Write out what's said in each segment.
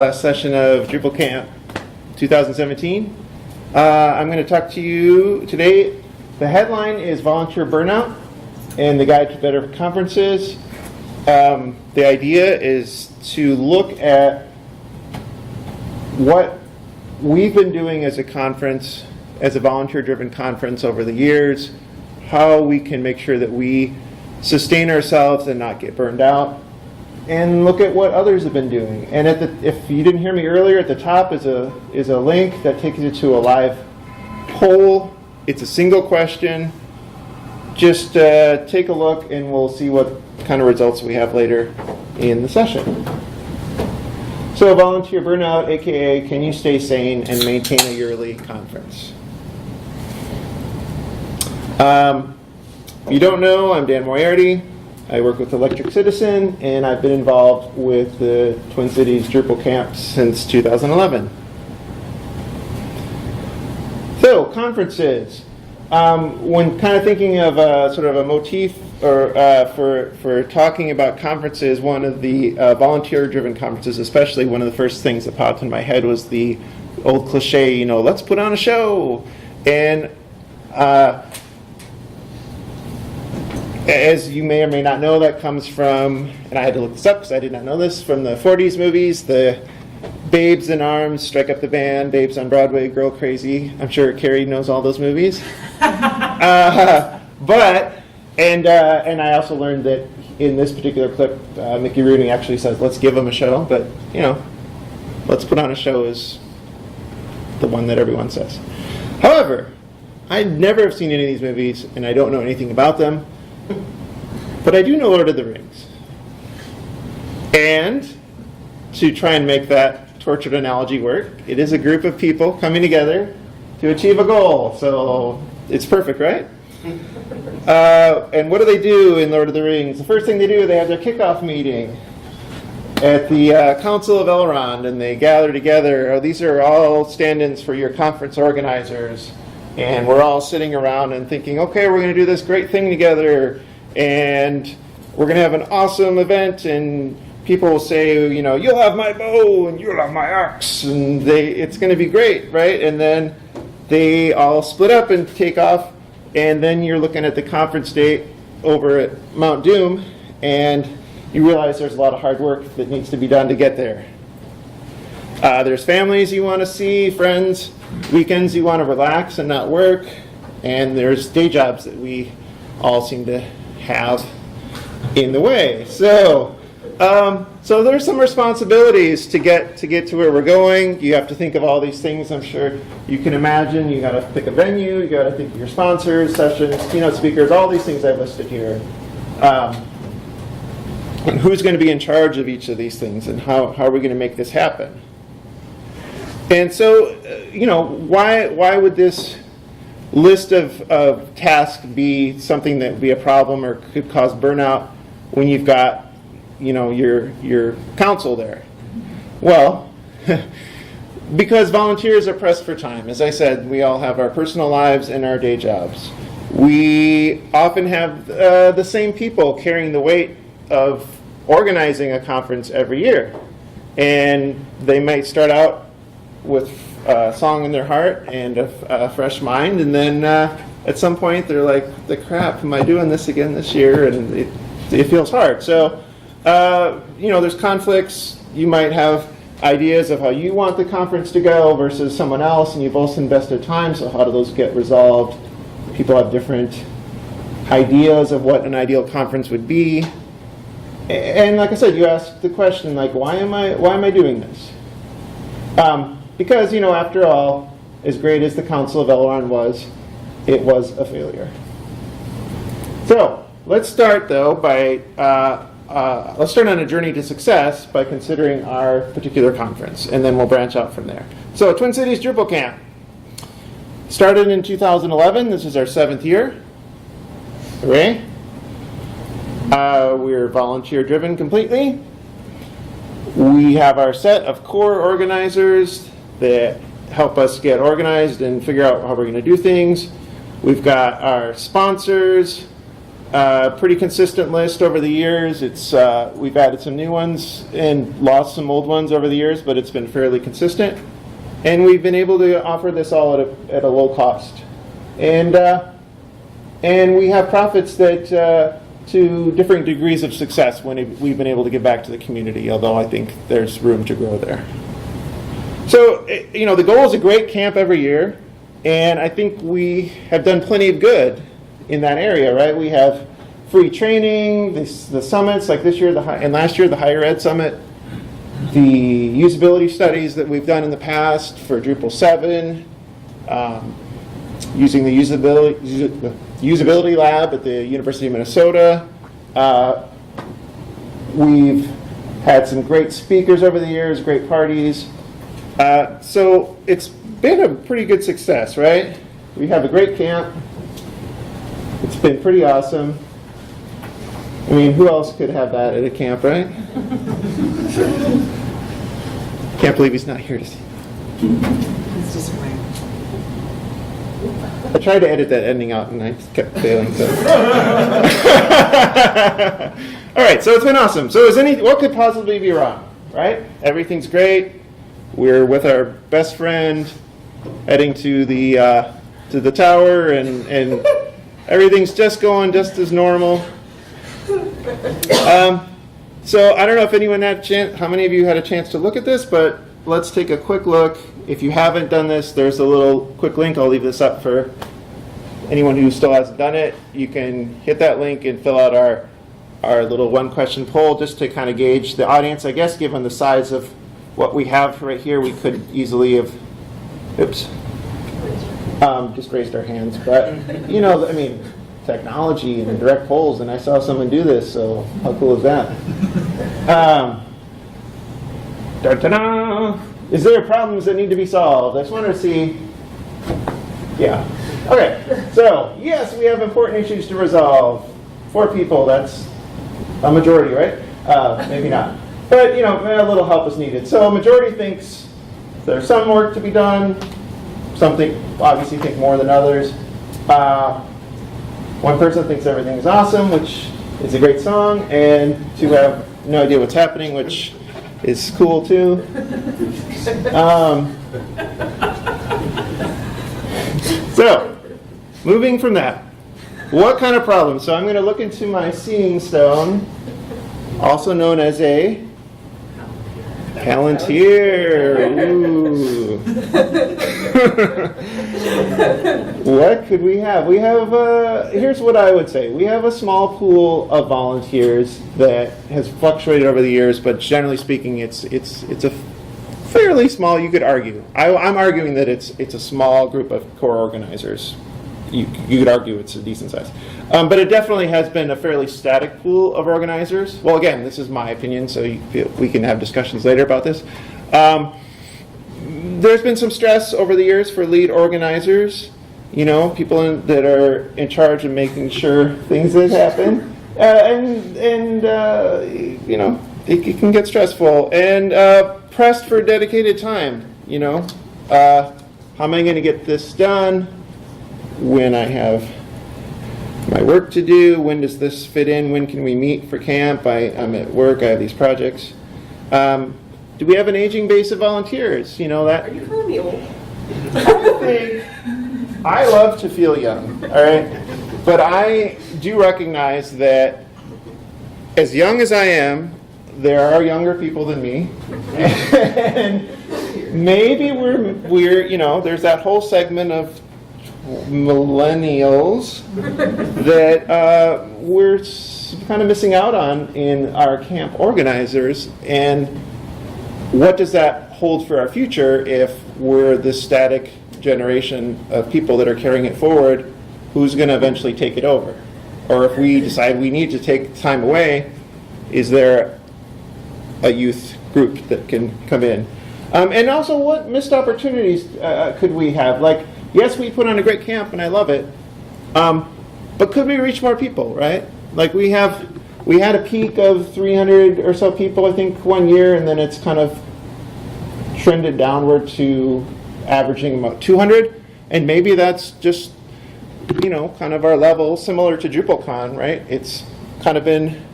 Last session of DrupalCamp 2017. I'm going to talk to you today. The headline is Volunteer Burnout and the Guide to Better Conferences. The idea is to look at what we've been doing as a conference, as a volunteer-driven conference over the years, how we can make sure that we sustain ourselves and not get burned out, and look at what others have been doing. And if you didn't hear me earlier, at the top is a link that takes you to a live poll. It's a single question. Just take a look and we'll see what kind of results we have later in the session. So volunteer burnout, aka can you stay sane and maintain a yearly conference? You don't know, I'm Dan Moriarty. I work with Electric Citizen, and I've been involved with the Twin Cities DrupalCamp since 2011. So, conferences. When kind of thinking of sort of a motif or for talking about conferences, one of the volunteer-driven conferences, especially, one of the first things that popped in my head was the old cliche, let's put on a show. And as you may or may not know, that comes from, and I had to look this up because I did not know this, from the 40s movies, the Babes in Arms, Strike Up the Band, Babes on Broadway, Girl Crazy. I'm sure Carrie knows all those movies. And I also learned that in this particular clip, Mickey Rooney actually says, let's give them a show, but, let's put on a show is the one that everyone says. However, I never have seen any of these movies, and I don't know anything about them. But I do know Lord of the Rings. And to try and make that tortured analogy work, it is a group of people coming together to achieve a goal. So it's perfect, right? And what do they do in Lord of the Rings? The first thing they do, they have their kickoff meeting at the Council of Elrond, and they gather together. These are all stand-ins for your conference organizers. And we're all sitting around and thinking, okay, we're going to do this great thing together, and we're going to have an awesome event, and people will say, you'll have my bow, and you'll have my axe, and it's going to be great, right? And then they all split up and take off, and then you're looking at the conference date over at Mount Doom, and you realize there's a lot of hard work that needs to be done to get there. There's families you want to see, friends, weekends you want to relax and not work, and there's day jobs that we all seem to have in the way. So there's some responsibilities to get to where we're going. You have to think of all these things. I'm sure you can imagine. You got to pick a venue. You got to think of your sponsors, sessions, keynote speakers, all these things I've listed here. And who's going to be in charge of each of these things, and how are we going to make this happen? And so, why would this list of tasks be something that would be a problem or could cause burnout when you've got, your council there? Well, because volunteers are pressed for time. As I said, we all have our personal lives and our day jobs. We often have the same people carrying the weight of organizing a conference every year. And they might start out with a song in their heart and a fresh mind, and then at some point they're like, the crap, am I doing this again this year? And it feels hard. So, there's conflicts. You might have ideas of how you want the conference to go versus someone else, and you both invested time, so how do those get resolved? People have different ideas of what an ideal conference would be. And like I said, you ask the question, why am I doing this? Because, after all, as great as the Council of Elrond was, it was a failure. So, let's start, though, by, let's start on a journey to success by considering our particular conference, and then we'll branch out from there. So, Twin Cities DrupalCamp. Started in 2011. This is our 7th year. Hooray. We're volunteer-driven completely. We have our set of core organizers that help us get organized and figure out how we're going to do things. We've got our sponsors, Pretty consistent list over the years. We've added some new ones and lost some old ones over the years, but it's been fairly consistent. And we've been able to offer this all at a low cost. And we have profits that to different degrees of success when we've been able to give back to the community, although I think there's room to grow there. So, the goal is a great camp every year, and I think we have done plenty of good in that area, right? We have free training, the summits, like this year and last year, the Higher Ed Summit, the usability studies that we've done in the past for Drupal 7, using the usability lab at the University of Minnesota. We've had some great speakers over the years, great parties. So it's been a pretty good success, right? We have a great camp. It's been pretty awesome. I mean, who else could have that at a camp, right? Can't believe he's not here to see. It's just weird. I tried to edit that ending out and I kept failing. So. All right, so it's been awesome. So what could possibly be wrong, right? Everything's great. We're with our best friend heading to the tower, and everything's just going just as normal. So I don't know if anyone had a chance, how many of you had a chance to look at this, but let's take a quick look. If you haven't done this, there's a little quick link. I'll leave this up for anyone who still hasn't done it. You can hit that link and fill out our little one-question poll just to kind of gauge the audience. I guess given the size of what we have right here, we could easily have, just raised our hands. But, I mean, technology and direct polls, and I saw someone do this, so how cool is that? Is there problems that need to be solved? I just want to see. Yeah. Okay. So, yes, we have important issues to resolve. 4 people, that's a majority, right? Maybe not. But, a little help is needed. So, a majority thinks there's some work to be done. Some obviously think more than others. One person thinks everything is awesome, which is a great song, and 2 have no idea what's happening, which is cool too. So, moving from that, what kind of problem? So I'm going to look into my seeing stone, also known as a Palantir. Ooh. What could we have? We have, here's what I would say. We have a small pool of volunteers that has fluctuated over the years, but generally speaking, it's a fairly small, you could argue. I'm arguing that it's a small group of core organizers. You could argue it's a decent size. But it definitely has been a fairly static pool of organizers. Well, again, this is my opinion, so we can have discussions later about this. There's been some stress over the years for lead organizers, people that are in charge of making sure things that happen. It can get stressful. And pressed for dedicated time, how am I going to get this done? When I have my work to do, when does this fit in? When can we meet for camp? I'm at work, I have these projects. Do we have an aging base of volunteers? That. Are you calling me old? I love to feel young, all right? But I do recognize that as young as I am, there are younger people than me. And maybe we're there's that whole segment of millennials that we're kind of missing out on in our camp organizers, and what does that hold for our future if we're this static generation of people that are carrying it forward? Who's going to eventually take it over? Or if we decide we need to take time away, is there a youth group that can come in? And also, what missed opportunities could we have? Like, yes, we put on a great camp, and I love it. But could we reach more people, right? Like we had a peak of 300 or so people, I think, one year, and then it's kind of trended downward to averaging about 200. And maybe that's just kind of our level, similar to DrupalCon, right? It's kind of been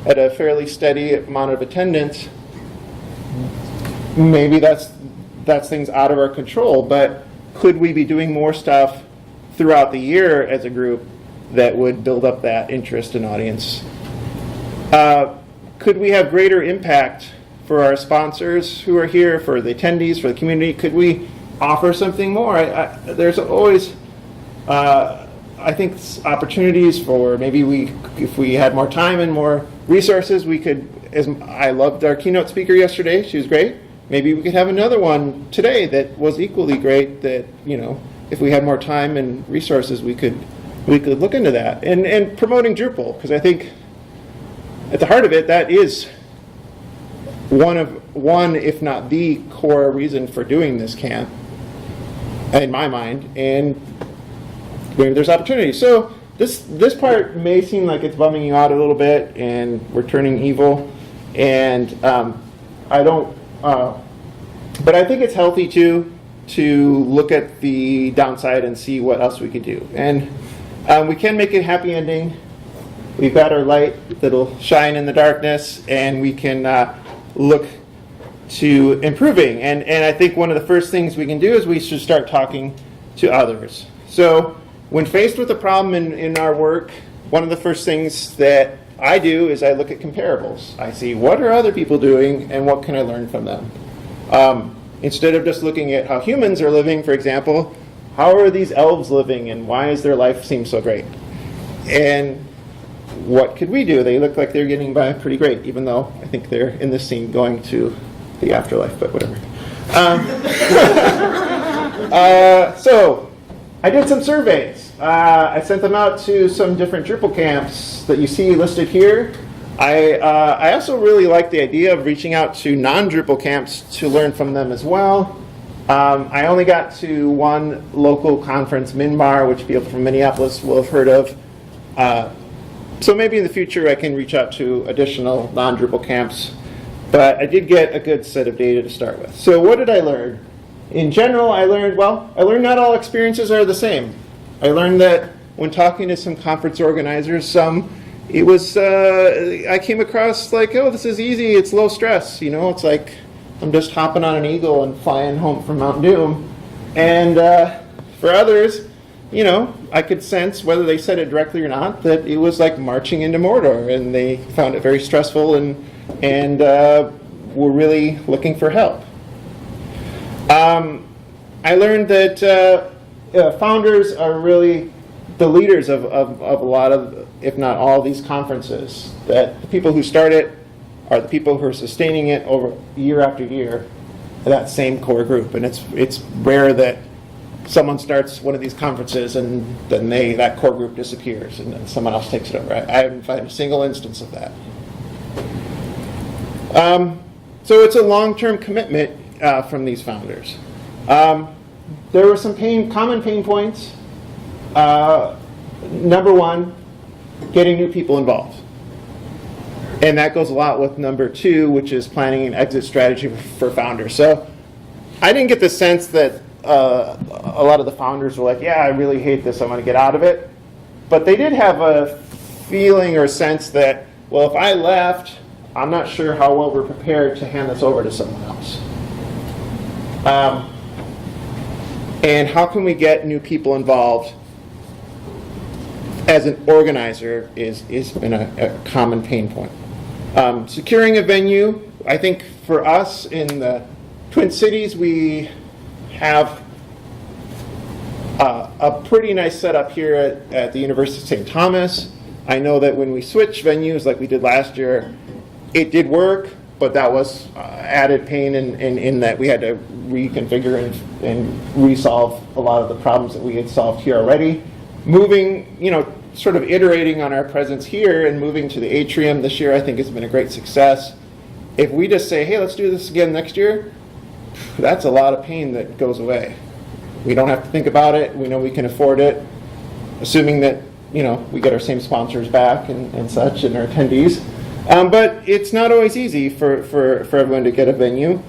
at a fairly steady amount of attendance. Maybe that's things out of our control, but could we be doing more stuff throughout the year as a group that would build up that interest and audience? Could we have greater impact for our sponsors who are here, for the attendees, for the community? Could we offer something more? There's always, I think, opportunities for maybe if we had more time and more resources, we could, I loved our keynote speaker yesterday, she was great. Maybe we could have another one today that was equally great, that, if we had more time and resources, we could look into that. And promoting Drupal, because I think at the heart of it, that is one, if not the core reason for doing this camp, in my mind, and maybe there's opportunity. So this part may seem like it's bumming you out a little bit, and we're turning evil, and I don't, but I think it's healthy to look at the downside and see what else we could do. And we can make it a happy ending. We've got our light that'll shine in the darkness, and we can look to improving. And I think one of the first things we can do is we should start talking to others. So when faced with a problem in our work, one of the first things that I do is I look at comparables. I see what are other people doing and what can I learn from them. Instead of just looking at how humans are living, for example, how are these elves living and why does their life seem so great? And what could we do? They look like they're getting by pretty great, even though I think they're in this scene going to the afterlife, but whatever. So I did some surveys. I sent them out to some different Drupal camps that you see listed here. I also really like the idea of reaching out to non-Drupal camps to learn from them as well. I only got to one local conference, Minbar, which people from Minneapolis will have heard of. So maybe in the future I can reach out to additional non-Drupal camps. But I did get a good set of data to start with. So what did I learn? In general, I learned not all experiences are the same. I learned that when talking to some conference organizers, I came across like, oh, this is easy, it's low stress. It's like I'm just hopping on an eagle and flying home from Mount Doom. And for others, I could sense, whether they said it directly or not, that it was like marching into Mordor, and they found it very stressful and were really looking for help. I learned that founders are really the leaders of a lot of, if not all, these conferences. That the people who start it are the people who are sustaining it over year after year, that same core group. And it's rare that someone starts one of these conferences and then that core group disappears and then someone else takes it over. I haven't found a single instance of that. So it's a long-term commitment from these founders. There were some common pain points. Number one, getting new people involved. And that goes a lot with number two, which is planning an exit strategy for founders. So I didn't get the sense that a lot of the founders were like, yeah, I really hate this, I want to get out of it. But they did have a feeling or sense that, well, if I left, I'm not sure how well we're prepared to hand this over to someone else. And how can we get new people involved as an organizer is been a common pain point. Securing a venue, I think for us in the Twin Cities, we have a pretty nice setup here at the University of St. Thomas. I know that when we switched venues like we did last year, it did work, but that was added pain in that we had to reconfigure and resolve a lot of the problems that we had solved here already. Moving, sort of iterating on our presence here and moving to the atrium this year, I think has been a great success. If we just say, hey, let's do this again next year, that's a lot of pain that goes away. We don't have to think about it. We know we can afford it, assuming that we get our same sponsors back and such and our attendees. But it's not always easy for everyone to get a venue.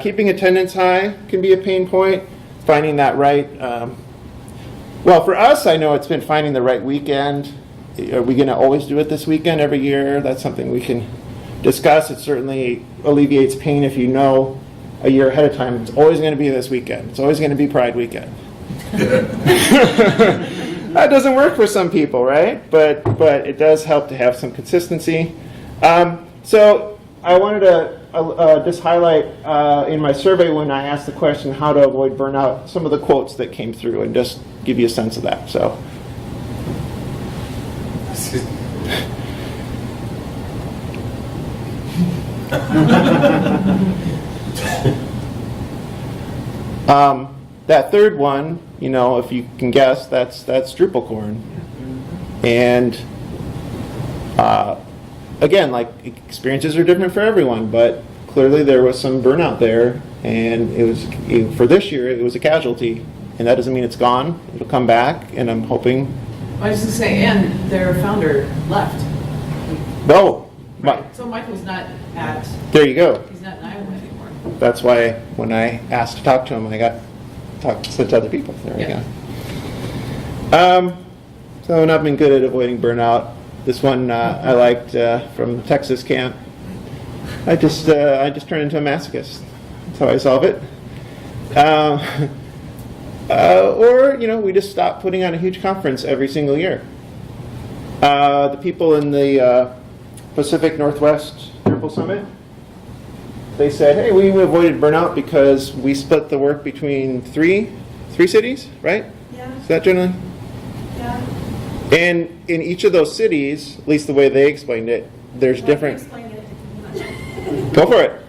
Keeping attendance high can be a pain point. Finding that right Well, for us, I know it's been finding the right weekend. Are we going to always do it this weekend every year? That's something we can discuss. It certainly alleviates pain if you know a year ahead of time. It's always going to be this weekend. It's always going to be Pride weekend. That doesn't work for some people, right? But it does help to have some consistency. So I wanted to just highlight in my survey when I asked the question how to avoid burnout, some of the quotes that came through and just give you a sense of that. So. That third one, you know, if you can guess, that's Drupal corn. And again, like, experiences are different for everyone, but clearly there was some burnout there, and it was, for this year, it was a casualty, and that doesn't mean it's gone. It'll come back, and I'm hoping. I was going to say, and their founder left. Oh, Right. So Michael's not at. There you go. He's not in Iowa anymore. That's why when I asked to talk to him, I got talked to other people. There we go. So I've not been good at avoiding burnout. This one I liked from the Texas camp. I just turn into a masochist. That's how I solve it. Or, you know, we just stop putting on a huge conference every single year. The people in the Pacific Northwest Drupal Summit, they said, hey, we avoided burnout because we split the work between three cities, right? Yeah. Is that generally? Yeah. And in each of those cities, at least the way they explained it, there's different. Explain it. Go for it.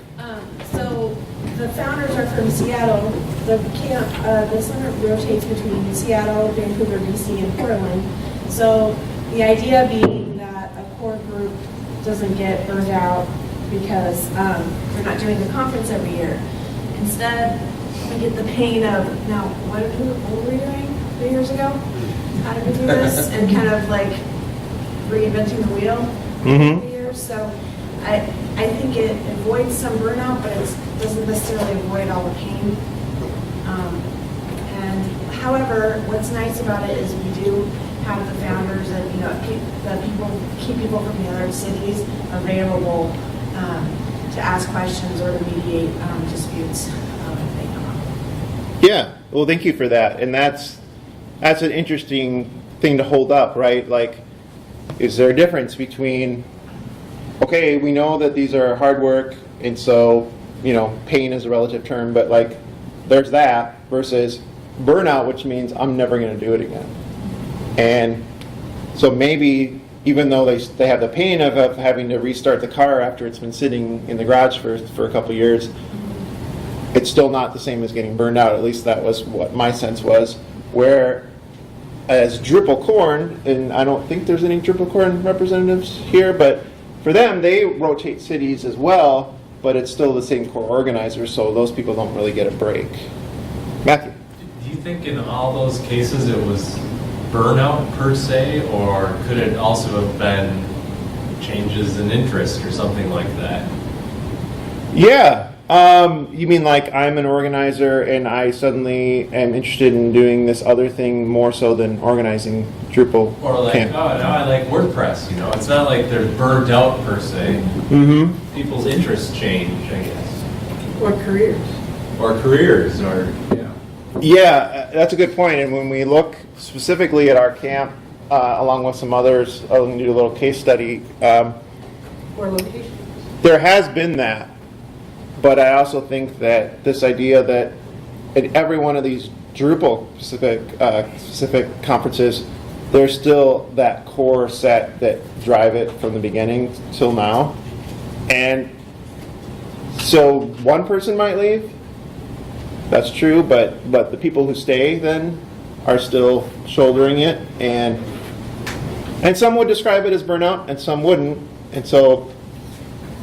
So the founders are from Seattle. The camp, the summit rotates between Seattle, Vancouver, BC, and Portland. So the idea being that a core group doesn't get burned out because we're not doing the conference every year. Instead, we get the pain of, now, what were we doing 3 years ago? How did we do this? And kind of like reinventing the wheel every year. So I think it avoids some burnout, but it doesn't necessarily avoid all the pain. And however, what's nice about it is we do have the founders and, you know, keep people from the other cities available to ask questions or to mediate disputes if they come up. Yeah. Well, thank you for that. And that's an interesting thing to hold up, right? Like, is there a difference between, okay, we know that these are hard work, and so, you know, pain is a relative term, but like, there's that versus burnout, which means I'm never going to do it again. And so maybe even though they have the pain of having to restart the car after it's been sitting in the garage for a couple of years, it's still not the same as getting burned out. At least that was what my sense was. Where as Drupal corn, and I don't think there's any Drupal corn representatives here, but for them, they rotate cities as well, but it's still the same core organizers, so those people don't really get a break. Matthew? Do you think in all those cases it was burnout per se, or could it also have been changes in interest or something like that? Yeah. You mean like I'm an organizer and I suddenly am interested in doing this other thing more so than organizing Drupal Or like, camp. oh, now I like WordPress, you know? It's not like they're burned out per se. Mm-hmm. People's interests change, I guess. Or careers. Or careers, or, yeah. Yeah, that's a good point. And when we look specifically at our camp, along with some others, I'm going to do a little case study. Or locations. There has been that, but I also think that this idea that in every one of these Drupal specific conferences, there's still that core set that drive it from the beginning till now. And so one person might leave. That's true, but the people who stay then are still shouldering it, and some would describe it as burnout, and some wouldn't. And so,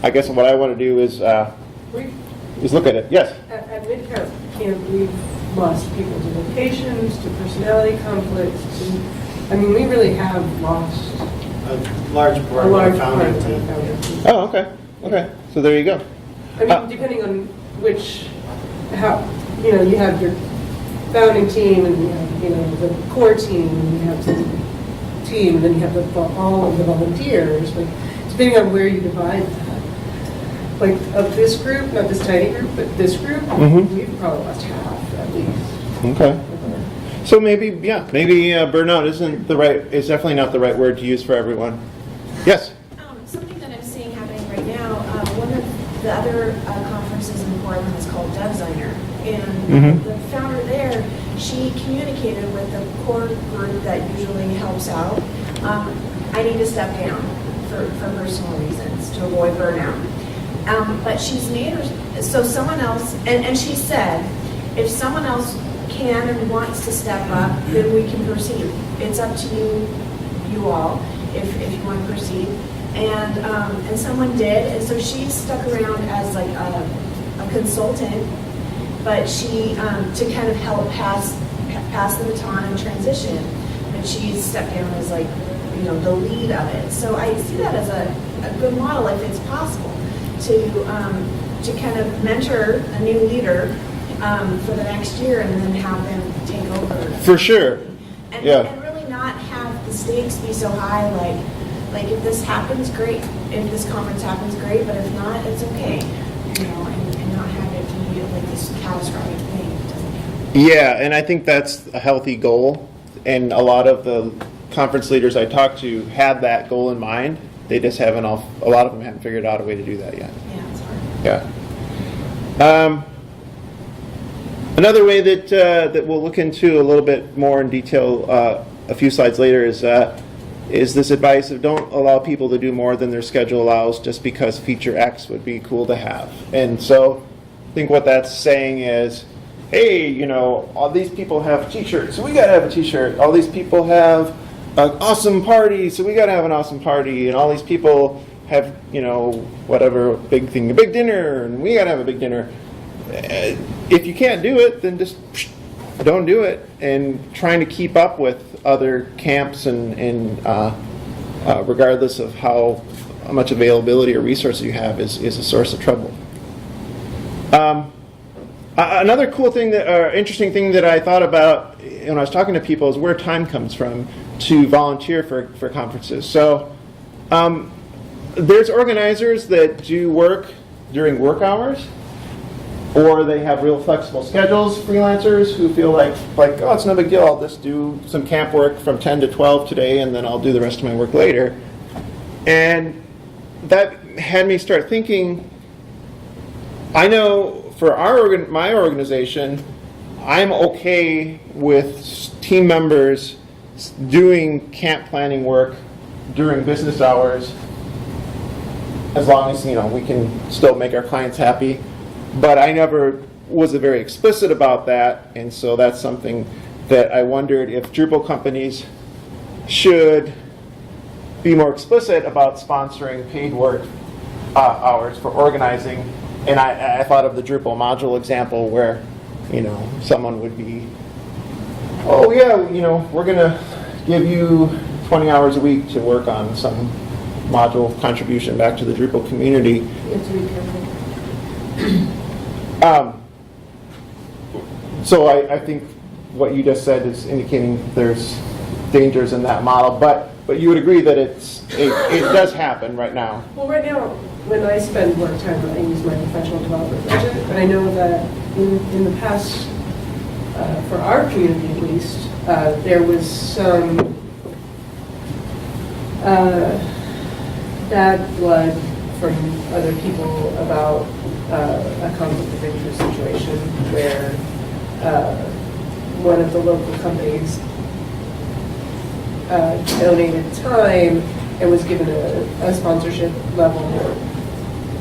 I guess what I want to do is look at it. Yes. At MIDCAMP, we've lost people to locations, to personality conflicts. I mean, we really have lost A large part a of our large part founding of team. the founding team. Oh, okay. Okay. So there you go. I mean, depending on how, you know, you have your founding team, and you have, you know, the core team, and you have the team, and then you have all of the volunteers. Like, depending on where you divide that. Like, of this group, not this tiny group, but this group, we've probably lost half at least. Okay. So maybe burnout is definitely not the right word to use for everyone. Yes? Something that I'm seeing happening right now, one of the other conferences in Portland is called Designer. And the founder there, she communicated with the core group that usually helps out, I need to step down for personal reasons to avoid burnout. But she's made her, so someone else, and she said, if someone else can and wants to step up, then we can proceed. It's up to you all, if you want to proceed. And someone did, and so she stuck around as like a consultant, but she, to kind of help pass the baton and transition, but she stepped down as like, you know, the lead of it. So I see that as a good model if it's possible to kind of mentor a new leader for the next year and then have them take over. For sure. And, Yeah. and really not have the stakes be so high, like if this happens, great. If this conference happens, great. But if not, it's okay. You know, and not have it be like this catastrophic thing. It doesn't happen. Yeah, and I think that's a healthy goal. And a lot of the conference leaders I talked to had that goal in mind. They just haven't a lot of them haven't figured out a way to do that yet. Yeah, it's hard. Yeah. Another way that we'll look into a little bit more in detail a few slides later is this advice of don't allow people to do more than their schedule allows just because feature X would be cool to have. And so I think what that's saying is, hey, you know, all these people have t-shirts, so we got to have a t-shirt. All these people have an awesome party, so we got to have an awesome party. And all these people have, you know, whatever big thing, a big dinner, and we got to have a big dinner. If you can't do it, then just don't do it. And trying to keep up with other camps and regardless of how much availability or resources you have is a source of trouble. Another cool thing interesting thing that I thought about when I was talking to people is where time comes from to volunteer for conferences. So there's organizers that do work during work hours, or they have real flexible schedules, freelancers who feel like oh, it's no big deal, I'll just do some camp work from 10 to 12 today and then I'll do the rest of my work later. And that had me start thinking, I know for my organization, I'm okay with team members doing camp planning work during business hours as long as, you know, we can still make our clients happy. But I never was very explicit about that, and so that's something that I wondered if Drupal companies should be more explicit about sponsoring paid work hours for organizing. And I thought of the Drupal module example where, you know, someone would be, oh yeah, you know, we're going to give you 20 hours a week to work on some module contribution back to the Drupal community. You have to be careful. So I think what you just said is indicating there's dangers in that model, but you would agree that it does happen right now. Well, right now, when I spend work time, I use my professional development budget, but I know that in the past, for our community at least, there was some bad blood from other people about a conflict of interest situation where one of the local companies donated time and was given a sponsorship level,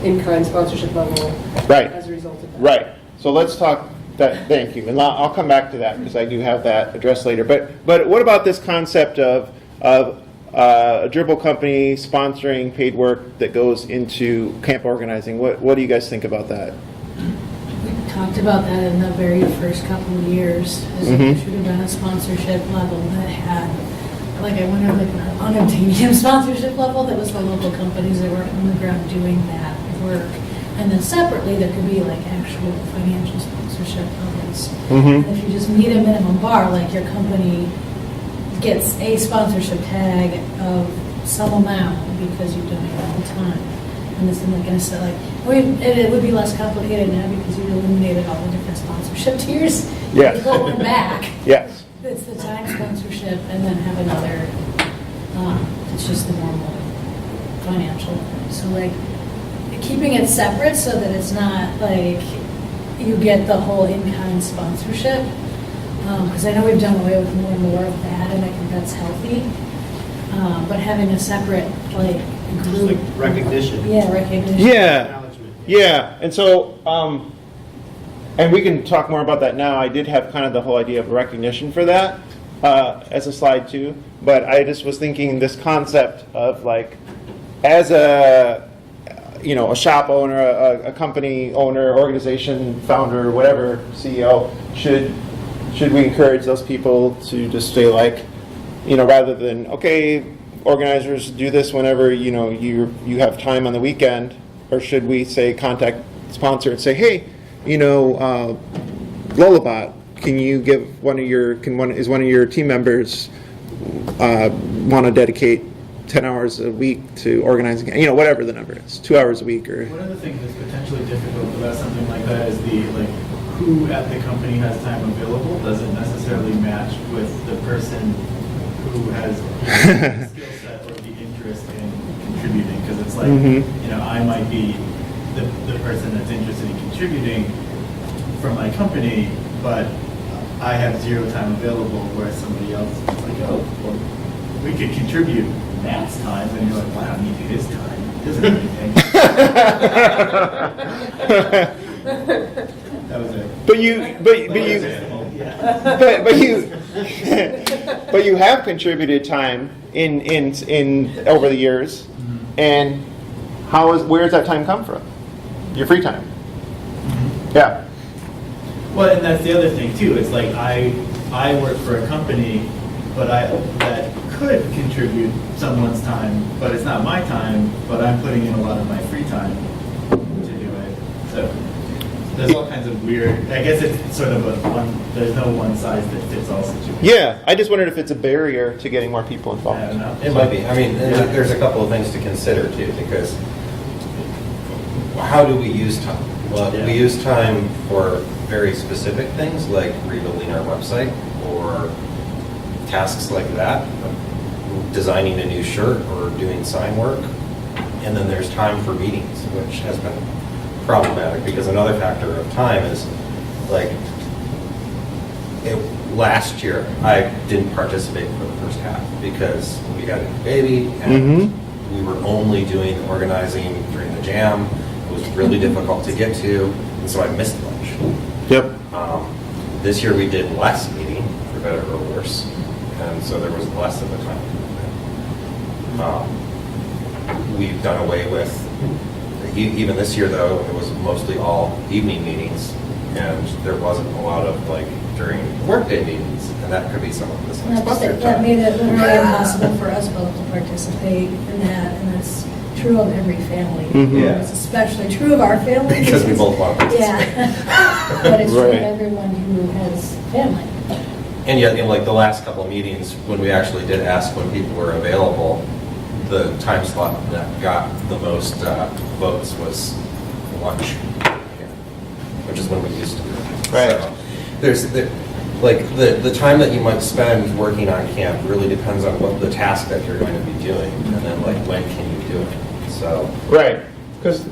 in-kind sponsorship level, Right. as a result of that. Right. So let's talk that. Thank you, and I'll come back to that because I do have that addressed later. But what about this concept of a Drupal company sponsoring paid work that goes into camp organizing? What do you guys think about that? We talked about that in the very first couple of years. As there should have been a sponsorship level that had, like I wonder, like an unobtainium sponsorship level that was the local companies that were on the ground doing that work. And then separately, there could be like actual financial sponsorship sponsorship levels. Mhm. And if you just meet a minimum bar, like your company gets a sponsorship tag of some amount because you've done it all the time. And it's not going to say like, it would be less complicated now because you eliminated all the different sponsorship tiers. Yes. You pull them back. Yes. It's the time sponsorship and then have another, it's just the normal financial. So like keeping it separate so that it's not like you get the whole in-kind sponsorship. Because I know we've done away with more and more of that and I think that's healthy. But having a separate like group. Like recognition. Yeah, recognition. Yeah. Acknowledgement. Yeah. And so, and we can talk more about that now. I did have kind of the whole idea of recognition for that as a slide too. But I just was thinking this concept of like, as a shop owner, a company owner, organization founder, whatever, CEO, should we encourage those people to just say like, rather than, okay, organizers do this whenever, you have time on the weekend, or should we say contact sponsor and say, hey, Lullabot, can you give is one of your team members want to dedicate 10 hours a week to organizing, whatever the number is, 2 hours a week or. One of the things that's potentially difficult about something like that is who at the company has time available doesn't necessarily match with the person who has the skill set or the interest in contributing. Because it's like, I might be the person that's interested in contributing from my company, but I have zero time available, whereas somebody else is like, oh, well, we could contribute Matt's time, and you're like, why don't you do his time? He doesn't do anything. That was it. But you have contributed time in over the years, and where does that time come from? Your free time. Yeah. Well, and that's the other thing too. It's like I work for a company, but that could contribute someone's time, but it's not my time. But I'm putting in a lot of my free time to do it. So there's all kinds of weird. I guess it's sort of there's no one size that fits all situation. Yeah, I just wondered if it's a barrier to getting more people involved. I don't know. It might be. I mean, there's a couple of things to consider too, because how do we use time? Well, we use time for very specific things like rebuilding our website or tasks like that, designing a new shirt or doing sign work. And then there's time for meetings, which has been problematic because another factor of time is last year I didn't participate for the first half because we got a new baby and we were only doing organizing during the jam. It was really difficult to get to, and so I missed lunch. Yep. This year we did less meeting, for better or worse, and so there was less of a time commitment. We've done away with, even this year though, it was mostly all evening meetings, and there wasn't a lot of during workday meetings, and that could be some of this. That made it literally impossible for us both to participate in that, and that's true of every family. Yeah. It's especially true of our family. Because we both want this. Yeah. But it's true Right. of everyone who has family. And yet, in the last couple of meetings, when we actually did ask when people were available, the time slot that got the most votes was lunch, which is when we used to do it. Right. So there's the time that you might spend working on camp really depends on what the task that you're going to be doing, and then when can you do it. So Right. Because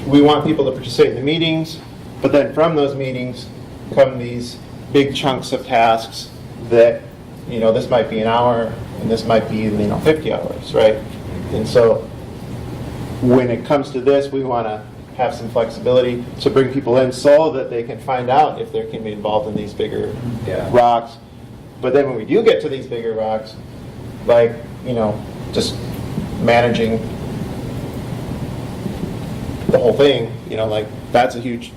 we want people to participate in the meetings, but then from those meetings come these big chunks of tasks that, this might be an hour and this might be, 50 hours, right? And so when it comes to this, we want to have some flexibility to bring people in so that they can find out if they can be involved in these bigger rocks. But then when we do get to these bigger rocks, just managing the whole thing, that's a huge,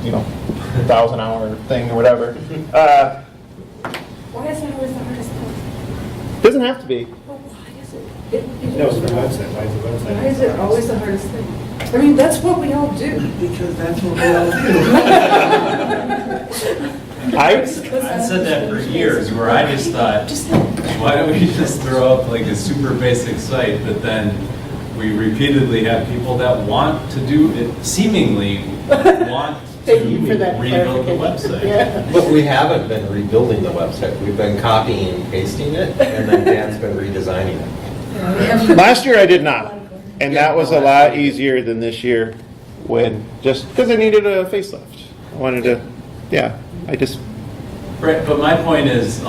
1,000-hour thing or whatever. Why is that always the hardest part? Doesn't have to be. Well, why is it? No, it's the website. Why is the website? Why is it always the hardest thing? I mean, that's what we all do. Because that's what we all do. I, I've said that for years, where I just thought, why don't we just throw up like a super basic site, but then we repeatedly have people that want to do it, seemingly want to Thank you for that rebuild the clarification. website. Yeah. But we haven't been rebuilding the website. We've been copying and pasting it, and then Dan's been redesigning it. Yeah, we have- last year I did not, and that was a lot easier than this year, when, just because I needed a facelift. I wanted to, yeah, I just, Right, but my point is,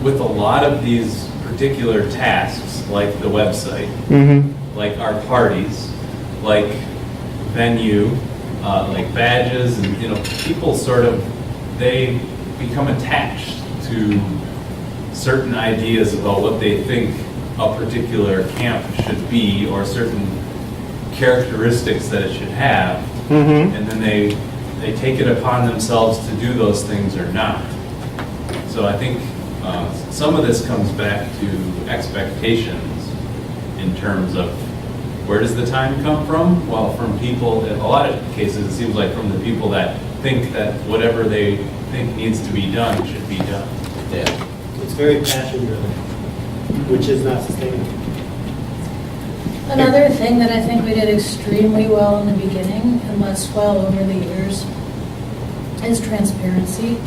with a lot of these particular tasks, like the website, like our parties, like venue, like badges, and people sort of, they become attached to certain ideas about what they think a particular camp should be, or certain characteristics that it should have, and then they take it upon themselves to do those things or not. So I think some of this comes back to expectations in terms of where does the time come from? Well, from people, in a lot of cases, it seems like from the people that think that whatever they think needs to be done should be done. Yeah. It's very passion driven, which is not sustainable. Another thing that I think we did extremely well in the beginning and less well over the years is transparency.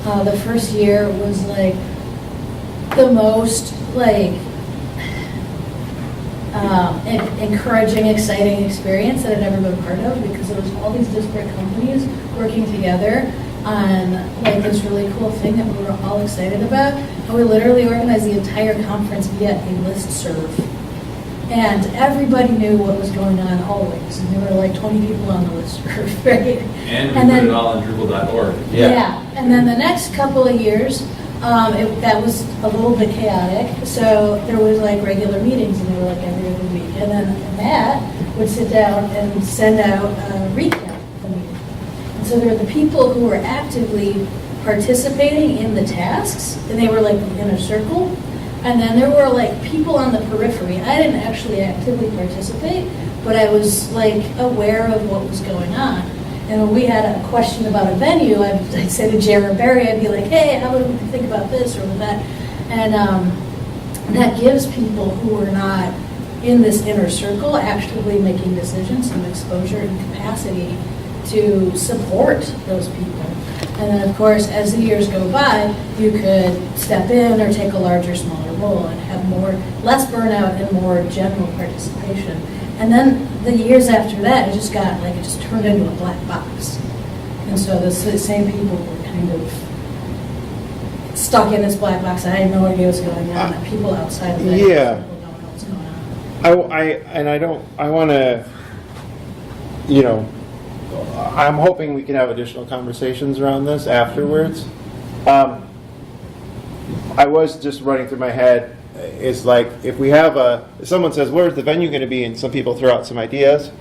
The first year was like the most like encouraging, exciting experience that I'd ever been part of, because it was all these disparate companies working together on like this really cool thing that we were all excited about. And we literally organized the entire conference via a listserv. And everybody knew what was going on always. And there were like 20 people on the listserv, right? And we And put then- it all on Drupal.org. Yeah, and then the next couple of years, that was a little bit chaotic. So there was like regular meetings, and they were like every other week. And then Matt would sit down and send out a recap of the meeting. And so there were the people who were actively participating in the tasks, and they were like the inner circle. And then there were like people on the periphery. I didn't actually actively participate, but I was like aware of what was going on. And when we had a question about a venue, I'd say to Jared Berry, I'd be like, hey, how would we think about this or that? And that gives people who are not in this inner circle actively making decisions some exposure and capacity to support those people. And then, of course, as the years go by, you could step in or take a larger, smaller role and have less burnout and more general participation. And then the years after that, it just turned into a black box. And so the same people were kind of stuck in this black box. I had no idea what was going on. People outside of it, Yeah. people don't know what's going on. I want to, I'm hoping we can have additional conversations around this afterwards. I was just running through my head, is like, if someone says, where's the venue going to be? And some people throw out some ideas.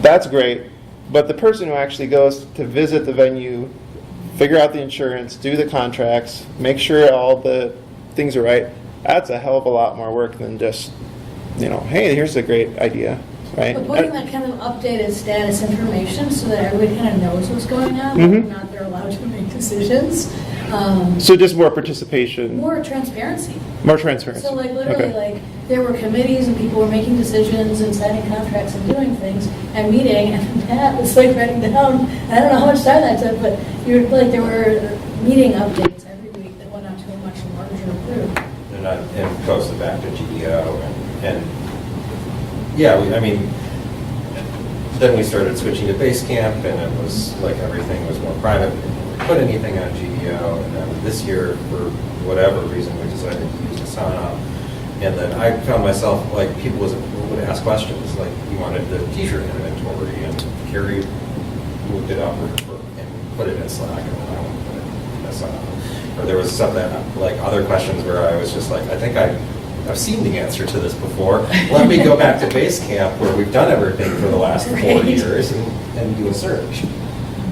That's great. But the person who actually goes to visit the venue, figure out the insurance, do the contracts, make sure all the things are right, that's a hell of a lot more work than just, hey, here's a great idea. Right? But putting that kind of updated status information so that everybody kind of knows what's going on, Mhm. whether or not they're allowed to make decisions. So just more participation, More transparency. more transparency. So like literally, Okay. like there were committees and people were making decisions and signing contracts and doing things and meeting, and Pat was like writing down. I don't know how much time that took, but there were meeting updates every week that went out to a much larger group. And posted back to GEO and yeah, then we started switching to Basecamp, and it was like everything was more private. We didn't really put anything on GEO, and then this year, for whatever reason, we decided to use Asana. And then I found myself, like, people would ask questions, like, you wanted the t-shirt inventory, and Carrie moved it up and put it in Slack, and then I went and put it in Asana. Or there was some other questions where I was just like, I think I've seen the answer to this before. Let me go back to Basecamp, where we've done everything for the last 4 years, and do a search.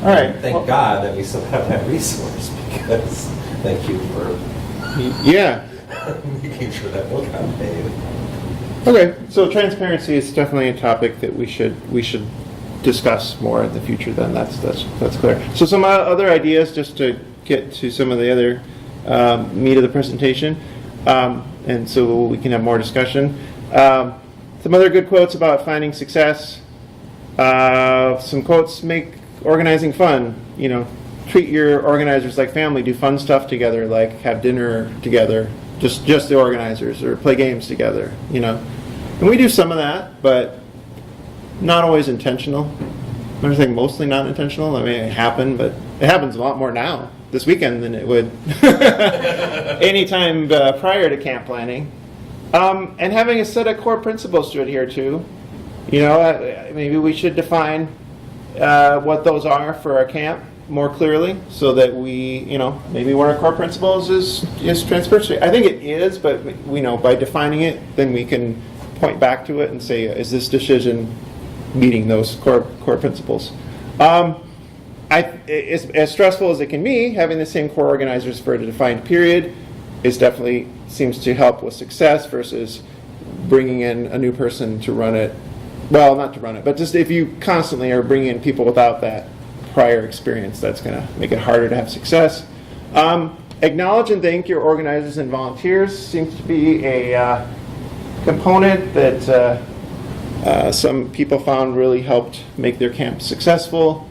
All right. Thank God that we still have that resource, because thank you for Yeah. making sure that bill got paid. Okay, so transparency is definitely a topic that we should discuss more in the future. Then that's clear. So some other ideas, just to get to some of the other meat of the presentation, and so we can have more discussion. Some other good quotes about finding success. Some quotes: make organizing fun. Treat your organizers like family. Do fun stuff together, like have dinner together. Just the organizers, or play games together. And we do some of that, but not always intentional. I'm saying mostly not intentional. I mean, it happened, but it happens a lot more now this weekend than it would any time prior to camp planning. And having a set of core principles to adhere to. Maybe we should define what those are for our camp more clearly, so that we, maybe one of our core principles is transparency. I think it is, but by defining it, then we can point back to it and say, is this decision meeting those core principles? As stressful as it can be, having the same core organizers for a defined period definitely seems to help with success versus bringing in a new person to run it. Well, not to run it, but just if you constantly are bringing in people without that prior experience, that's going to make it harder to have success. Acknowledge and thank your organizers and volunteers seems to be a component that some people found really helped make their camp successful,